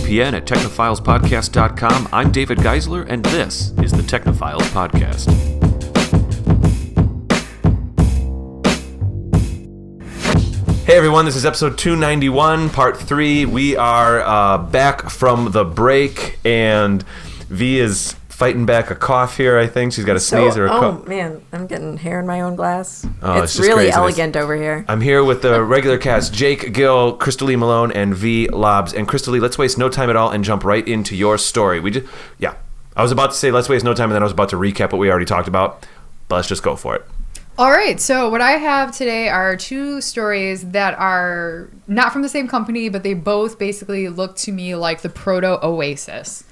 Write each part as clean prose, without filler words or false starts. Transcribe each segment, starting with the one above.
VPN at technophilespodcast.com. I'm David Geisler, and this is the Technophiles Podcast. Hey everyone, this is episode 291, part 3. We are back from the break, and Vee is fighting back a cough here, I think. She's got a sneeze or a cough. Oh, man, I'm getting hair in my own glass. Oh, it's really craziness. Elegant over here. I'm here with the regular cast, Jake, Gill, Krista-Lee Malone, and Vee Laabs. And Krista-Lee, let's waste no time at all and jump right into your story. I was about to say let's waste no time, and then I was about to recap what we already talked about, but let's just go for it. All right, so what I have today are two stories that are not from the same company, but they both basically look to me like the proto-Oasis.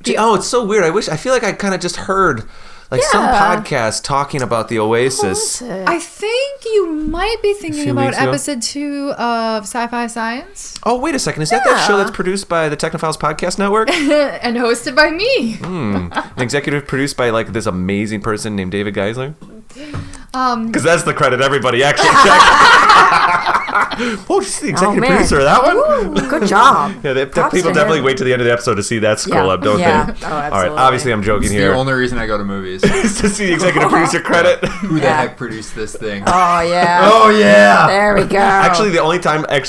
It's so weird. I feel like I kind of just heard some podcast talking about the Oasis. I think you might be thinking about episode 2 of Sci-Fi Science. Oh, wait a second. Is that show that's produced by the Technophiles Podcast Network? And hosted by me. An executive produced by this amazing person named David Geisler? Because that's the credit everybody actually checked. Oh, she's the executive producer of that one? Ooh, good job. People definitely wait to the end of the episode to see that scroll up, don't they? Oh, absolutely. All right, obviously I'm joking here. It's the only reason I go to movies. Is to see the executive producer credit. Who the heck produced this thing? Oh, yeah. Oh, yeah. There we go. Actually,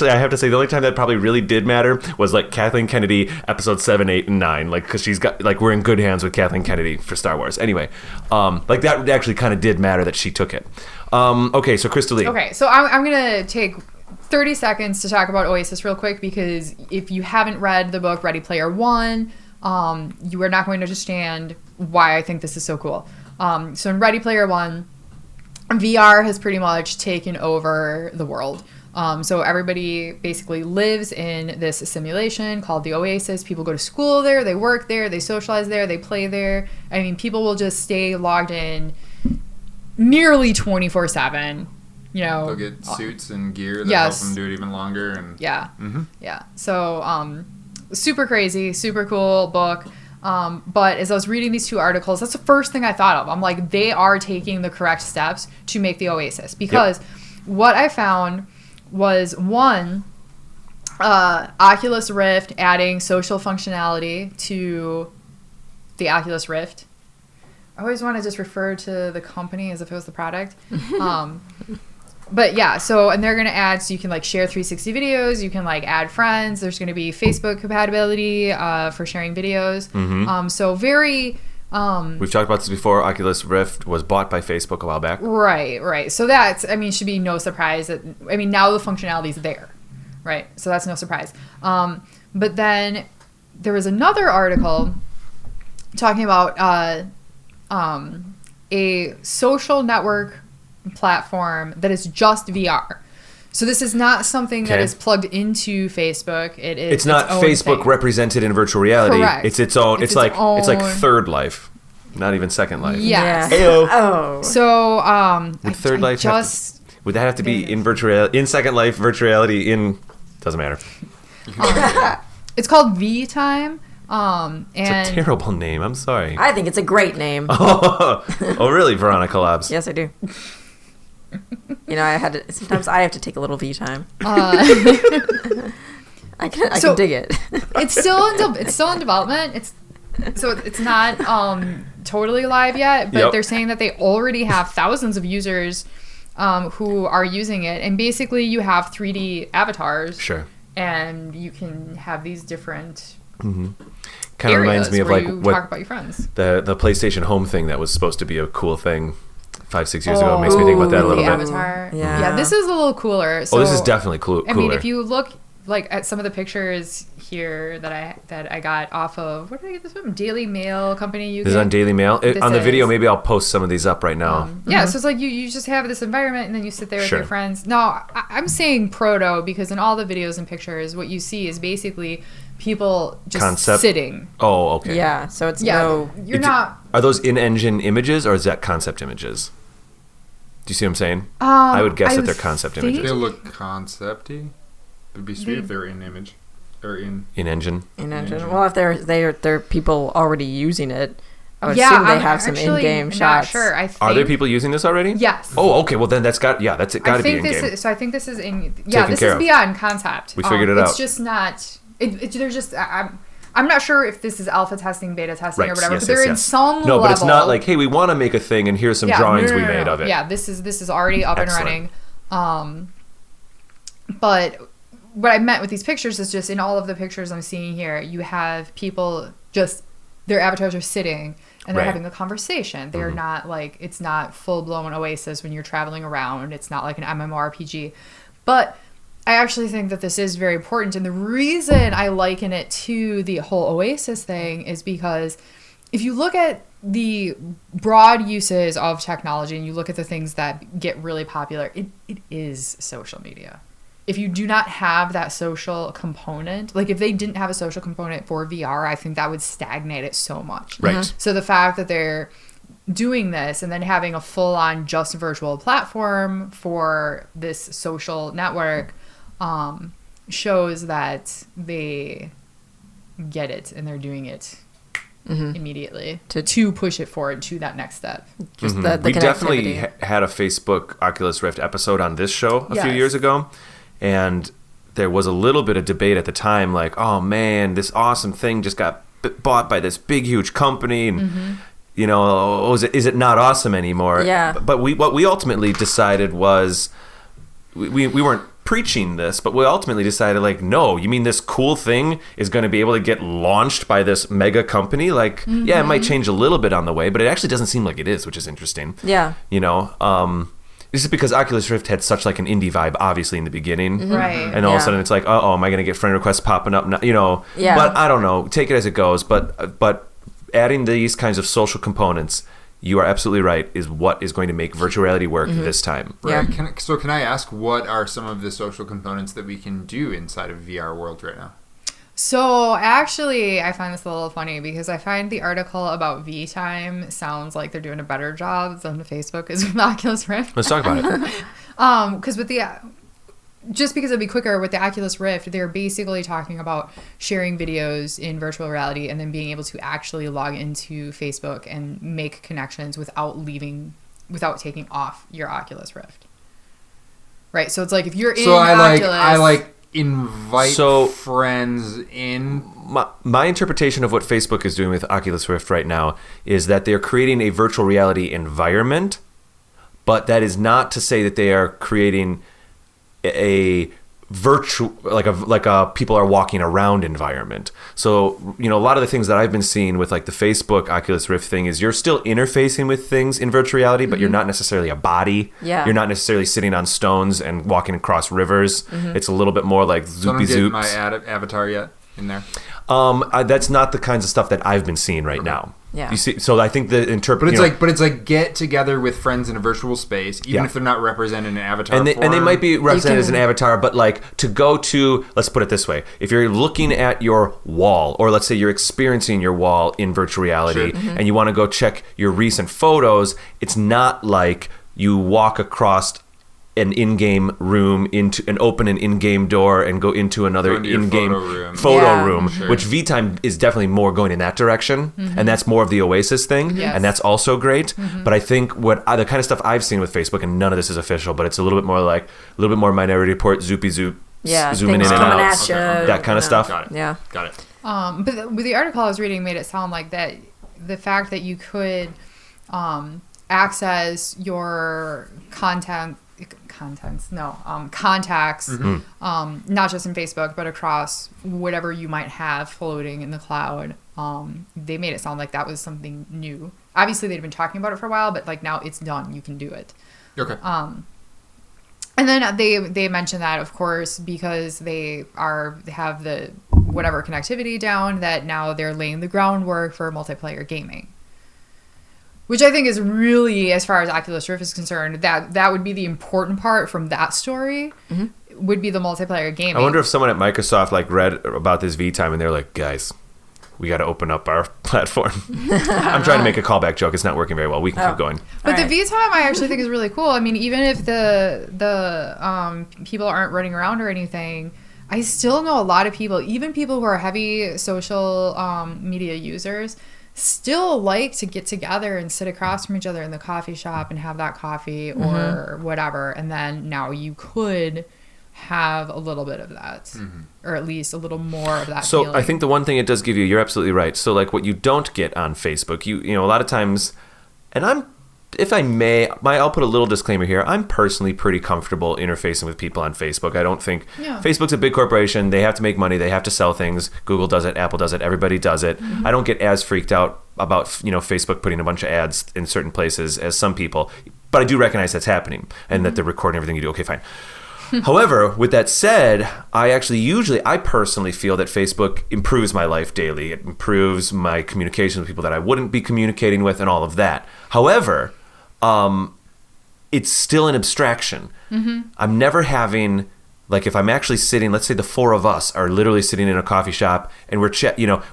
I have to say, the only time that probably really did matter was Kathleen Kennedy, episode 7, 8, and 9. Because she's got, we're in good hands with Kathleen Kennedy for Star Wars. Anyway, that actually kind of did matter that she took it. Okay, so Krista-Lee. Okay, so I'm going to take 30 seconds to talk about Oasis real quick, because if you haven't read the book Ready Player One, you are not going to understand why I think this is so cool. So in Ready Player One, VR has pretty much taken over the world. So everybody basically lives in this simulation called the Oasis. People go to school there, they work there, they socialize there, they play there. I mean, people will just stay logged in nearly 24/7. They'll get suits and gear that help them do it even longer. And yeah. So super crazy, super cool book. But as I was reading these two articles, that's the first thing I thought of. I'm like, they are taking the correct steps to make the Oasis, because what I found was, one, Oculus Rift adding social functionality to the Oculus Rift. I always want to just refer to the company as if it was the product. But yeah, and they're going to add, so you can share 360 videos, you can add friends, there's going to be Facebook compatibility for sharing videos. So very... We've talked about this before. Oculus Rift was bought by Facebook a while back. Right. So that's, should be no surprise that, now the functionality is there, right? So that's no surprise. But then there was another article talking about a social network platform that is just VR. So this is not something that is plugged into Facebook. It's not Facebook represented in virtual reality. Correct. It's its own. It's like Third Life, not even Second Life. Yes. Oh. So would Third Life would that have to be in in Second Life virtual reality doesn't matter. It's called vTime. It's a terrible name. I'm sorry. I think it's a great name. Oh, really, Veronica Laabs? Yes, I do. Sometimes I have to take a little vTime. I can dig it. It's still in development. It's not totally live yet, but they're saying that they already have thousands of users who are using it, and basically you have 3D avatars. Sure. And you can have these different kind of reminds me of what talk about your friends. The PlayStation Home thing that was supposed to be a cool thing 5-6 years ago. It makes me think about that a little bit. Avatar. Yeah, this is a little cooler. So, this is definitely cooler. If you look at some of the pictures here that I got off of, where did I get this from? Daily Mail company. This is on Daily Mail. On the video, maybe I'll post some of these up right now. Yeah, so it's you just have this environment, and then you sit there with your friends. No, I'm saying proto, because in all the videos and pictures, what you see is basically people just sitting. Oh, okay. Yeah, so it's you're not... Are those in-engine images, or is that concept images? Do you see what I'm saying? I would guess that they're concept images. They look concept-y. It'd be sweet if they were in-image. Or in-engine. In-engine. Well, if they're people already using it, I would assume they have some in-game shots. Not sure. I think, are there people using this already? Yes. Oh, okay. Well, then that's got to be in-game. So I think this is in. Yeah, this is beyond concept. We figured it out. It's just not There's just I'm not sure if this is alpha testing, beta testing, or whatever, yes, but they're in some level. No, but it's not like, hey, we want to make a thing, and here's some drawings we made of it. Yeah, this is already up and running. But what I meant with these pictures is just in all of the pictures I'm seeing here, you have people just, their avatars are sitting and they're having a conversation. They're not like, it's not full-blown Oasis when you're traveling around. It's not like an MMORPG. But I actually think that this is very important. And the reason I liken it to the whole Oasis thing is because if you look at the broad uses of technology and you look at the things that get really popular, it is social media. If you do not have that social component, like if they didn't have a social component for VR, I think that would stagnate it so much. Right. So the fact that they're doing this and then having a full-on just virtual platform for this social network shows that they get it and they're doing it immediately to push it forward to that next step. Just the we definitely connectivity. had a Facebook Oculus Rift episode on this show a few years ago, and there was a little bit of debate at the time, like, oh man, this awesome thing just got bought by this big huge company, and you know, is it not awesome anymore? Yeah. But what we ultimately decided was we weren't preaching this, but we ultimately decided, like, no, you mean this cool thing is going to be able to get launched by this mega company? Like, yeah, it might change a little bit on the way, but it actually doesn't seem like it is, which is interesting. Yeah. You know, this is because Oculus Rift had such like an indie vibe, obviously, in the beginning. Right. And all of a sudden it's like, oh, am I going to get friend requests popping up now? You know, but I don't know. Take it as it goes. But adding these kinds of social components, you are absolutely right, is what is going to make virtual reality work this time. Right. Yeah. Can I ask, what are some of the social components that we can do inside of VR world right now? So actually, I find this a little funny because I find the article about vTime sounds like they're doing a better job than Facebook is with Oculus Rift. Let's talk about it. Because just because it'd be quicker with the Oculus Rift, they're basically talking about sharing videos in virtual reality and then being able to actually log into Facebook and make connections without taking off your Oculus Rift. Right. So it's like if you're in Oculus, I invite friends in. My interpretation of what Facebook is doing with Oculus Rift right now is that they're creating a virtual reality environment, but that is not to say that they are creating a virtual like a people are walking around environment. So, you know, a lot of the things that I've been seeing with like the Facebook Oculus Rift thing is you're still interfacing with things in virtual reality, but you're not necessarily a body. Yeah. You're not necessarily sitting on stones and walking across rivers. It's a little bit more like zoopy zoops. So I don't get my avatar yet in there. That's not the kinds of stuff that I've been seeing right now. Yeah. You see, so I think the But it's like get together with friends in a virtual space, even if they're not represented in an avatar. And they might be represented as an avatar, but like to go to, let's put it this way: if you're looking at your wall, or let's say you're experiencing your wall in virtual reality, and you want to go check your recent photos, it's not like you walk across an in-game room open an in-game door and go into another in-game photo room, which vTime is definitely more going in that direction, and that's more of the Oasis thing, and that's also great. But I think the kind of stuff I've seen with Facebook, and none of this is official, but it's a little bit more Minority Report, zoopy zoop, zooming in and out, that kind of stuff. Got it. Got it. But with the article I was reading made it sound like that the fact that you could access your contacts, not just in Facebook, but across whatever you might have floating in the cloud. They made it sound like that was something new. Obviously, they'd been talking about it for a while, but like now it's done. You can do it. Okay. And then they mentioned that, of course, because they have the whatever connectivity down, that now they're laying the groundwork for multiplayer gaming. Which I think is really, as far as Oculus Rift is concerned, that would be the important part from that story, would be the multiplayer gaming. I wonder if someone at Microsoft like read about this vTime and they're like, guys, we got to open up our platform. I'm trying to make a callback joke. It's not working very well. We can keep going. But the vTime I actually think is really cool. I mean, even if the people aren't running around or anything, I still know a lot of people, even people who are heavy social media users, still like to get together and sit across from each other in the coffee shop and have that coffee or whatever. And then now you could have a little bit of that, or at least a little more of that. So feeling. I think the one thing it does give you, you're absolutely right. So like what you don't get on Facebook, you know, a lot of times, and if I may, I'll put a little disclaimer here. I'm personally pretty comfortable interfacing with people on Facebook. I don't think Facebook's a big corporation. They have to make money. They have to sell things. Google does it. Apple does it. Everybody does it. I don't get as freaked out about, you know, Facebook putting a bunch of ads in certain places as some people. But I do recognize that's happening and that they're recording everything you do. Okay, fine. However, with that said, I personally feel that Facebook improves my life daily. It improves my communication with people that I wouldn't be communicating with and all of that. However, it's still an abstraction. I'm never having, like, if I'm actually sitting, let's say the four of us are literally sitting in a coffee shop and we're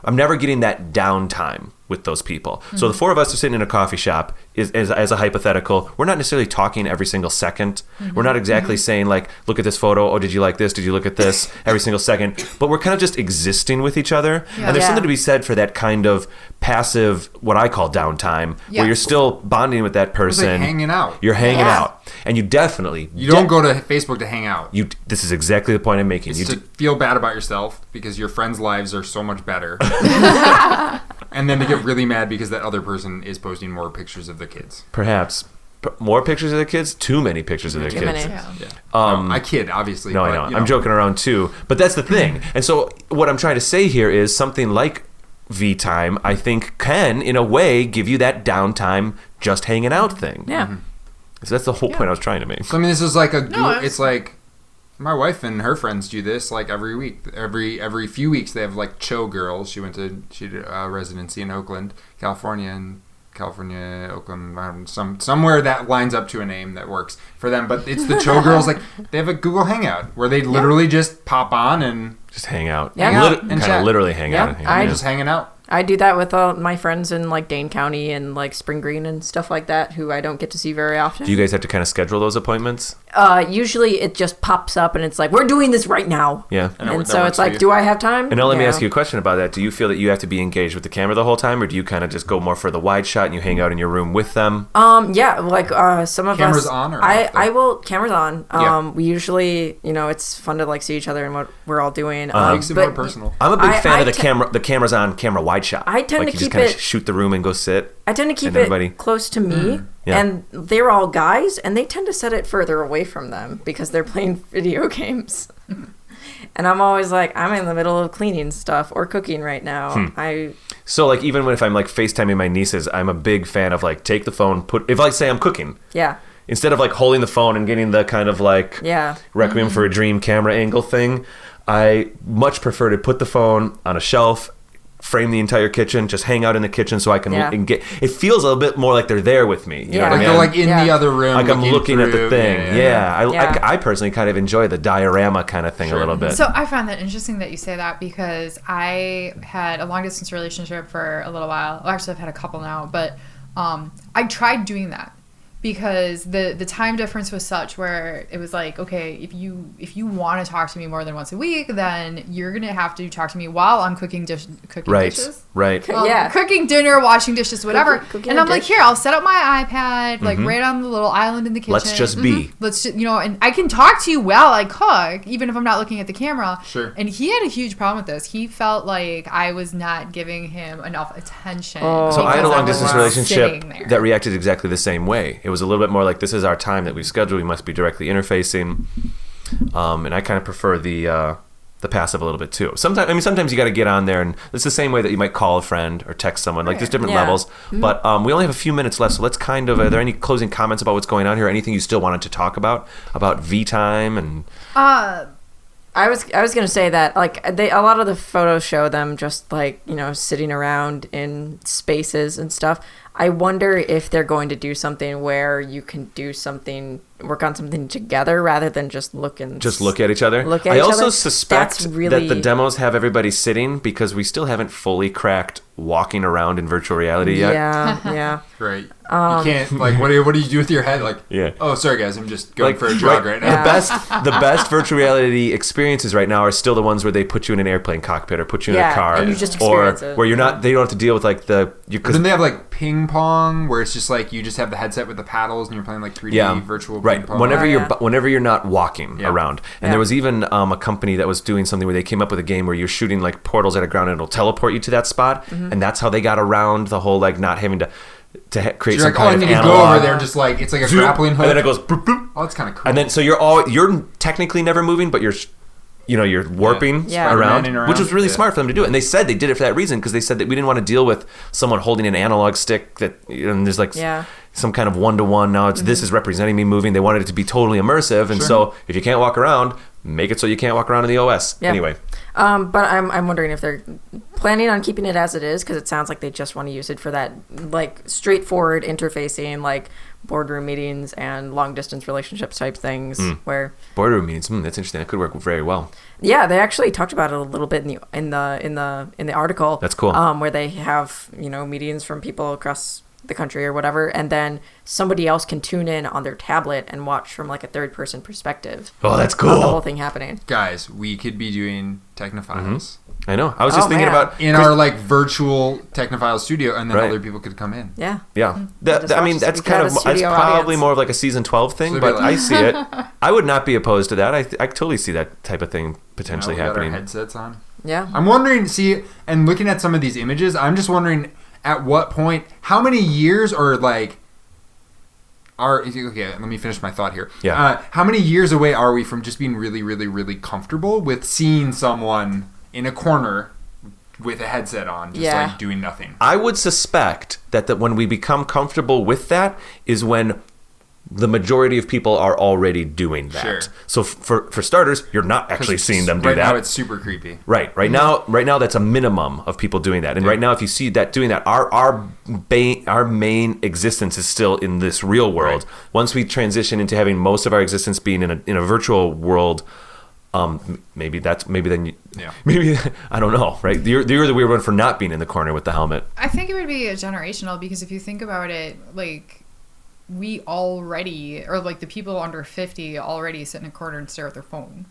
I'm never getting that downtime with those people. So the four of us are sitting in a coffee shop as a hypothetical. We're not necessarily talking every single second. We're not exactly saying like, look at this photo. Oh, did you like this? Did you look at this? Every single second. But we're kind of just existing with each other. And there's something to be said for that kind of passive, what I call downtime, where you're still bonding with that person. It's like hanging out. You're hanging out. And you definitely... You don't go to Facebook to hang out. This is exactly the point I'm making. It's to feel bad about yourself because your friends' lives are so much better. And then to get really mad because that other person is posting more pictures of their kids. Perhaps. More pictures of their kids? Too many pictures of their kids. I kid, obviously. No, I know. I'm joking around too. But that's the thing. And so what I'm trying to say here is something like vTime, I think, can, in a way, give you that downtime, just hanging out thing. Yeah. So that's the whole point I was trying to make. So, I mean, this is like it's like... My wife and her friends do this like every week. Every few weeks they have like Cho Girls. She did a residency in Oakland, California, Oakland, somewhere that lines up to a name that works for them. But it's the Cho Girls. Like they have a Google Hangout where they literally just pop on and just hang out. Yeah, kind of literally hang out. Just hanging out. I do that with all my friends in like Dane County and like Spring Green and stuff like that, who I don't get to see very often. Do you guys have to kind of schedule those appointments? Usually it just pops up and it's like, we're doing this right now. Yeah. And so it's like, do I have time? And now let me ask you a question about that. Do you feel that you have to be engaged with the camera the whole time, or do you kind of just go more for the wide shot and you hang out in your room with them? Yeah, like some of cameras us. on or I will cameras on. Yeah. We usually, it's fun to like see each other and what we're all doing. Makes it more personal. I'm a big fan of the cameras on camera wide shot. I tend to you keep just kind it. of shoot the room and go sit. I tend to keep it close to me, and they're all guys, and they tend to set it further away from them because they're playing video games. And I'm always like, I'm in the middle of cleaning stuff or cooking right now. So like even if I'm like FaceTiming my nieces, I'm a big fan of like take the phone, if I say I'm cooking. Yeah. Instead of like holding the phone and getting the kind of like Requiem for a Dream camera angle thing, I much prefer to put the phone on a shelf, frame the entire kitchen, just hang out in the kitchen so I can and get. It feels a little bit more like they're there with me. You know what I mean? They're like in the other room, like I'm looking at the thing. Yeah. I personally kind of enjoy the diorama kind of thing a little bit. So I found that interesting that you say that because I had a long distance relationship for a little while. Well, actually, I've had a couple now, but I tried doing that. Because the time difference was such where it was like, okay, if you want to talk to me more than once a week, then you're gonna have to talk to me while I'm cooking dishes. Right. Cooking dinner, washing dishes, whatever. Cooking and I'm like, here, I'll set up my iPad, like right on the little island in the kitchen. Let's just be. Let's just, and I can talk to you while I cook, even if I'm not looking at the camera. Sure. And he had a huge problem with this. He felt like I was not giving him enough attention. So I had a long distance relationship that reacted exactly the same way. It was a little bit more like, this is our time that we scheduled. We must be directly interfacing. And I kind of prefer the passive a little bit too. Sometimes you got to get on there, and it's the same way that you might call a friend or text someone. Like there's different levels. But we only have a few minutes left, so let's kind of. Are there any closing comments about what's going on here? Anything you still wanted to talk about vTime and? I was gonna say that like a lot of the photos show them just like sitting around in spaces and stuff. I wonder if they're going to do something where you can work on something together rather than just look at each other. I also suspect that the demos have everybody sitting because we still haven't fully cracked walking around in virtual reality yet. Yeah. Right. You can't like what do you do with your head? Like oh sorry guys, I'm just going for a jog right now. The best virtual reality experiences right now are still the ones where they put you in an airplane cockpit or put you in a car, and you just experience it. where you're not. They don't have to deal with like because then they have like ping pong, where it's just like you just have the headset with the paddles and you're playing like 3D virtual right. ping pong. Whenever you're not walking around. And there was even a company that was doing something where they came up with a game where you're shooting like portals at a ground and it'll teleport you to that spot. And that's how they got around the whole like not having to create some kind of analog. Go over there, just like it's like a grappling hook, and then it goes. Boop, boop. Oh, that's kind of cool. And then so you're technically never moving, but you're warping around, which was really smart for them to do. And they said they did it for that reason because they said that we didn't want to deal with someone holding an analog stick that and there's like some kind of one-to-one. Now this is representing me moving. They wanted it to be totally immersive, and so if you can't walk around, make it so you can't walk around in the OS. Yeah. Anyway. But I'm wondering if they're planning on keeping it as it is, because it sounds like they just want to use it for that like straightforward interfacing, like boardroom meetings and long distance relationships type things. Where boardroom meetings, that's interesting. That could work very well. Yeah, they actually talked about it a little bit in the article. That's cool. Where they have meetings from people across the country or whatever, and then somebody else can tune in on their tablet and watch from like a third person perspective. Oh, that's cool. The whole thing happening. Guys, we could be doing Technophiles. I know. I was just thinking about in our like virtual Technophile studio, and then other people could come in. Yeah. Yeah. That's probably more of like a season 12 thing, but I see it. I would not be opposed to that. I totally see that type of thing potentially happening. Got our headsets on. Yeah. I'm wondering. And looking at some of these images, I'm just wondering at what point, how many years or like. Okay, let me finish my thought here. Yeah. How many years away are we from just being really, really, really comfortable with seeing someone in a corner with a headset on, just like doing nothing? I would suspect that when we become comfortable with that is when the majority of people are already doing that. Sure. So for starters, you're not actually seeing them do that. Right now, it's super creepy. Right now, that's a minimum of people doing that. And right now, if you see that doing that, our main existence is still in this real world. Right. Once we transition into having most of our existence being in a virtual world, maybe I don't know. Right? You're the weird one for not being in the corner with the helmet. I think it would be generational, because if you think about it, like, we already, or like the people under 50 already sit in a corner and stare at their phone.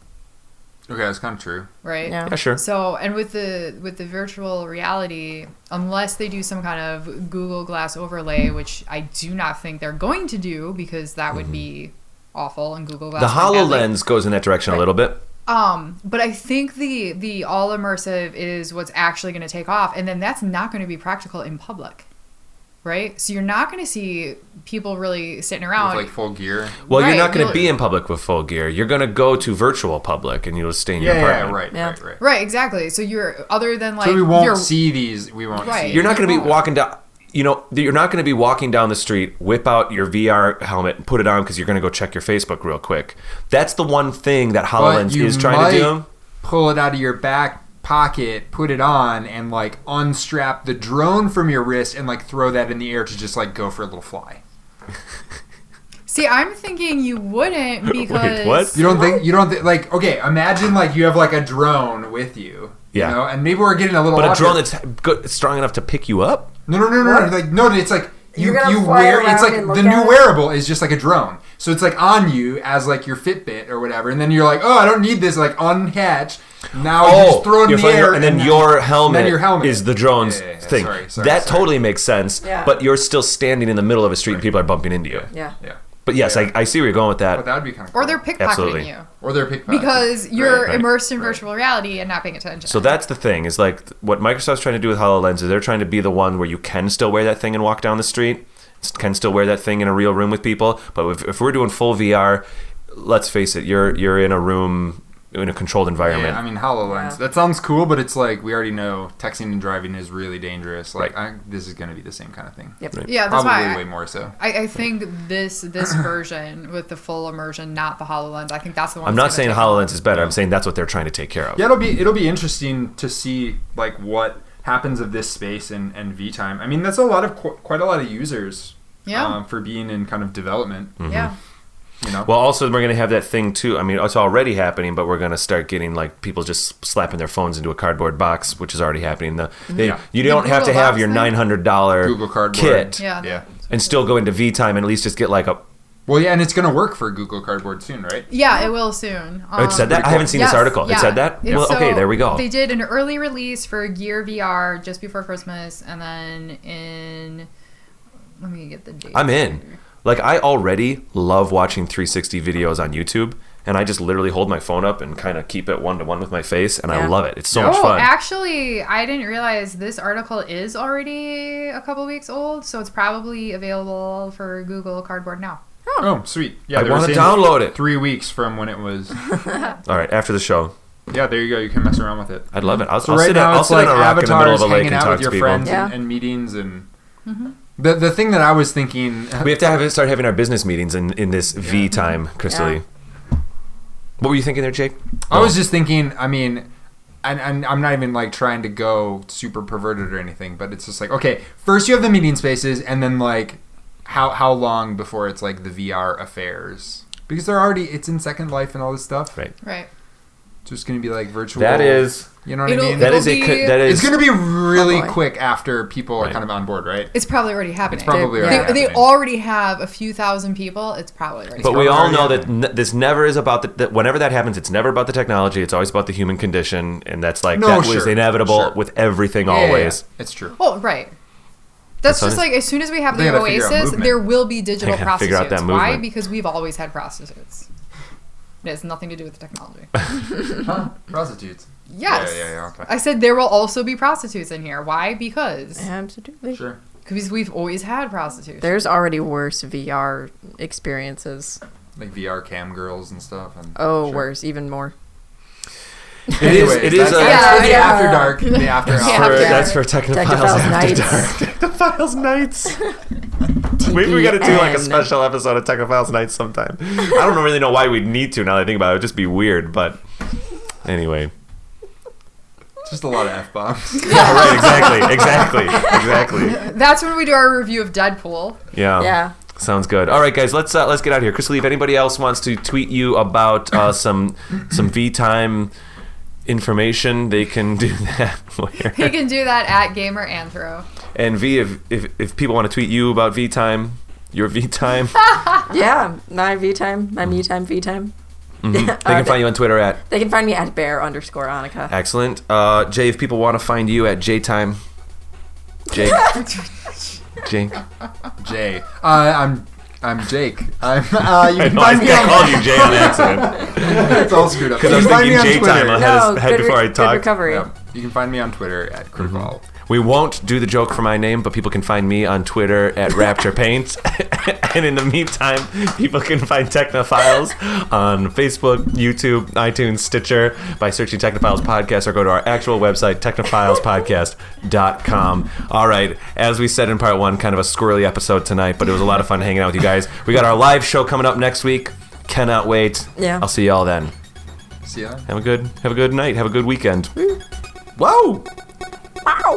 Okay, that's kind of true. Right? Yeah, sure. So, and with the virtual reality, unless they do some kind of Google Glass overlay, which I do not think they're going to do, because that would be awful, and Google Glass. The HoloLens goes in that direction a little bit. But I think the all immersive is what's actually going to take off, and then that's not going to be practical in public. Right? So you're not going to see people really sitting around. With like full gear. Well, you're not going to be in public with full gear. You're going to go to virtual public and you'll stay in your apartment. Right. Right, exactly. So you're, other than like... So we won't see these. We won't see. You're not going to be walking down... you're not going to be walking down the street, whip out your VR helmet and put it on because you're going to go check your Facebook real quick. That's the one thing that HoloLens is trying to do. Pull it out of your back pocket, put it on, and like unstrap the drone from your wrist and like throw that in the air to just like go for a little fly. See, I'm thinking you wouldn't, because... Wait, what? You don't think like, okay, imagine like you have like a drone with you. Yeah. You know, and maybe we're getting a little... But a drone that's strong enough to pick you up? No. Like, no, it's like you wear... It's like the new wearable is just like a drone. So it's like on you as like your Fitbit or whatever. And then you're like, oh, I don't need this. Like unhatch. Now you just throw it in the air. And then your helmet is the drone's thing. Sorry. Totally makes sense. Yeah. But you're still standing in the middle of a street and people are bumping into you. Yeah. But yes, I see where you're going with that. But that would be kind of cool. Or they're pickpocketing you. Because you're immersed in virtual reality and not paying attention. So that's the thing, is like what Microsoft's trying to do with HoloLens is they're trying to be the one where you can still wear that thing and walk down the street, can still wear that thing in a real room with people. But if we're doing full VR, let's face it, you're in a room in a controlled environment. Yeah, I mean, HoloLens. That sounds cool, but it's like we already know texting and driving is really dangerous. Like, this is going to be the same kind of thing. Yep. Right. Yeah, that's probably way more so. I think this version with the full immersion, not the HoloLens, I think that's the one. I'm not saying HoloLens is better. I'm saying that's what they're trying to take care of. Yeah, it'll be interesting to see like what happens of this space and vTime. I mean, that's quite a lot of users. Yeah. For being in kind of development. Mm-hmm. Yeah. You know? Well, also we're going to have that thing too. I mean, it's already happening, but we're going to start getting like people just slapping their phones into a cardboard box, which is already happening. You don't have to have your $900 Google Cardboard kit, and still go into vTime and at least just get like a. Well, yeah, and it's going to work for Google Cardboard soon, right? Yeah, it will soon. It said that? Cool. I haven't seen this article. Yeah. It said that? Well, so okay, there we go. They did an early release for Gear VR just before Christmas, and then in Let me get the date. I'm in. Like, I already love watching 360 videos on YouTube, and I just literally hold my phone up and kind of keep it one-to-one with my face, and I love it. It's so much fun. Actually, I didn't realize this article is already a couple weeks old, so it's probably available for Google Cardboard now. Oh, sweet. Yeah, I want to download it. 3 weeks from when it was. All right, after the show. Yeah, there you go. You can mess around with it. I'd love it. I'll So right sit, now I'll it's sit like on a rock in the middle of avatars a lake hanging and out talk with to your people. friends Yeah. and meetings and. The thing that I was thinking. We have to start having our business meetings in this vTime, Krista-Lee. What were you thinking there, Jake? I was just thinking, I mean, and I'm not even like trying to go super perverted or anything, but it's just like, okay, first you have the meeting spaces, and then like how long before it's like the VR affairs? Because it's in Second Life and all this stuff. Right. So it's going to be like virtual. That is. You know what I mean? That is. It's going to be really boy. quick after people are kind of on board, right? It's probably already happening. It's probably already They happening. already have a few thousand people. It's probably already But we happening. all know that this never is about whenever that happens, it's never about the technology. It's always about the human condition, and that's like was inevitable with everything always. Yeah. It's true. Well, right. That's just funny. like as soon as we have They the gotta figure out Oasis, movement. there will be digital They gotta figure out prostitutes. that Why? movement. Because we've always had prostitutes. It has nothing to do with the technology. Huh? Prostitutes. Yes. Yeah. Okay. I said there will also be prostitutes in here. Why? Because Absolutely. Sure. we've always had prostitutes. There's already worse VR experiences. Like VR cam girls and stuff. And Oh, sure. worse, even more. It is. That's for the Yeah. after dark. The after hours. That's for Technophiles Technophiles After Nights. Dark. Technophiles Nights. Maybe we got to do like a TPN. special episode of Technophiles Nights sometime. I don't really know why we'd need to now that I think about it. It would just be weird, but anyway. Just a lot of F-bombs. Yeah, right, exactly. That's when we do our review of Deadpool. Yeah. Yeah. Sounds good. All right, guys, let's get out of here. Krista-Lee, if anybody else wants to tweet you about some vTime information, they can do that. You can do that at GamerAnthro. And V, if people want to tweet you about vTime, your vTime, Yeah, my vTime, my me time vTime. they can find you on Twitter at. They can find me at bear_Annika. Excellent. Jay, if people want to find you at JTime. Jake. Jake. Jay. I'm Jake. You can I find me on. called you Jay on accident. It's all screwed up. Because I You was can find me thinking on J-Time. Twitter. I had before I good talked. recovery. Yeah. You can find me on Twitter at Kurval. We won't do the joke for my name, but people can find me on Twitter at Rapture Paint. And in the meantime, people can find Technophiles on Facebook, YouTube, iTunes, Stitcher by searching Technophiles Podcast, or go to our actual website, technophilespodcast.com. All right, as we said in part one, kind of a squirrely episode tonight, but it was a lot of fun hanging out with you guys. We got our live show coming up next week. Cannot wait. Yeah. I'll see y'all then. See ya. Have a good night. Have a good weekend. Whoa! Wow.